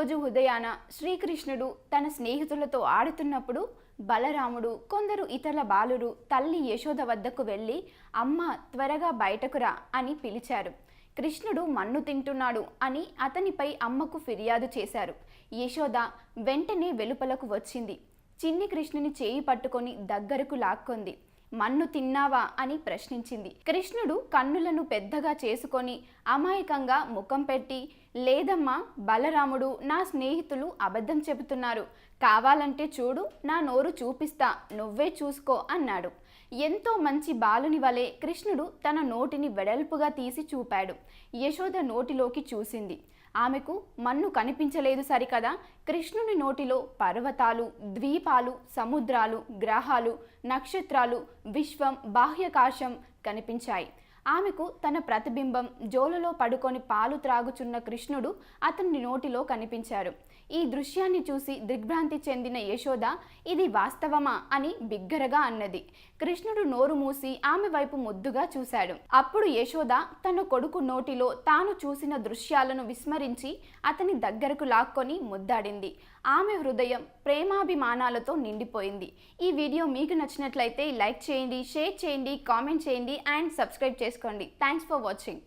ఒకరోజు ఉదయాన శ్రీకృష్ణుడు తన స్నేహితులతో ఆడుతున్నప్పుడు బలరాముడు కొందరు ఇతర బాలురు తల్లి యశోద వద్దకు వెళ్ళి అమ్మ త్వరగా బయటకు రా అని పిలిచారు. కృష్ణుడు మన్ను తింటున్నాడు అని అతనిపై అమ్మకు ఫిర్యాదు చేశారు. యశోద వెంటనే వెలుపలకు వచ్చింది. చిన్ని కృష్ణుని చేయి పట్టుకొని దగ్గరకు లాక్కొంది. మన్ను తిన్నావా అని ప్రశ్నించింది. కృష్ణుడు కన్నులను పెద్దగా చేసుకొని అమాయకంగా ముఖం పెట్టి, లేదమ్మా, బలరాముడు నా స్నేహితులు అబద్ధం చెబుతున్నారు, కావాలంటే చూడు, నా నోరు చూపిస్తా, నువ్వే చూసుకో అన్నాడు. ఎంతో మంచి బాలుని వలె కృష్ణుడు తన నోటిని వెడల్పుగా తీసి చూపాడు. యశోద నోటిలోకి చూసింది. ఆమెకు మన్ను కనిపించలేదు సరికదా, కృష్ణుని నోటిలో పర్వతాలు, ద్వీపాలు, సముద్రాలు, గ్రహాలు, నక్షత్రాలు, విశ్వం, బాహ్యాకాశం కనిపించాయి. ఆమెకు తన ప్రతిబింబం జోలలో పడుకొని పాలు త్రాగుచున్న కృష్ణుడు అతని నోటిలో కనిపించారు. ఈ దృశ్యాన్ని చూసి దిగ్భ్రాంతి చెందిన యశోద ఇది వాస్తవమా అని బిగ్గరగా అన్నది. కృష్ణుడు నోరు మూసి ఆమె వైపు ముద్దుగా చూశాడు. అప్పుడు యశోద తన కొడుకు నోటిలో తాను చూసిన దృశ్యాలను విస్మరించి అతని దగ్గరకు లాక్కొని ముద్దాడింది. ఆమె హృదయం ప్రేమాభిమానాలతో నిండిపోయింది. ఈ వీడియో మీకు నచ్చినట్లయితే లైక్ చేయండి, షేర్ చేయండి, కామెంట్ చేయండి అండ్ సబ్స్క్రైబ్ చేసుకోండి. Thanks for watching.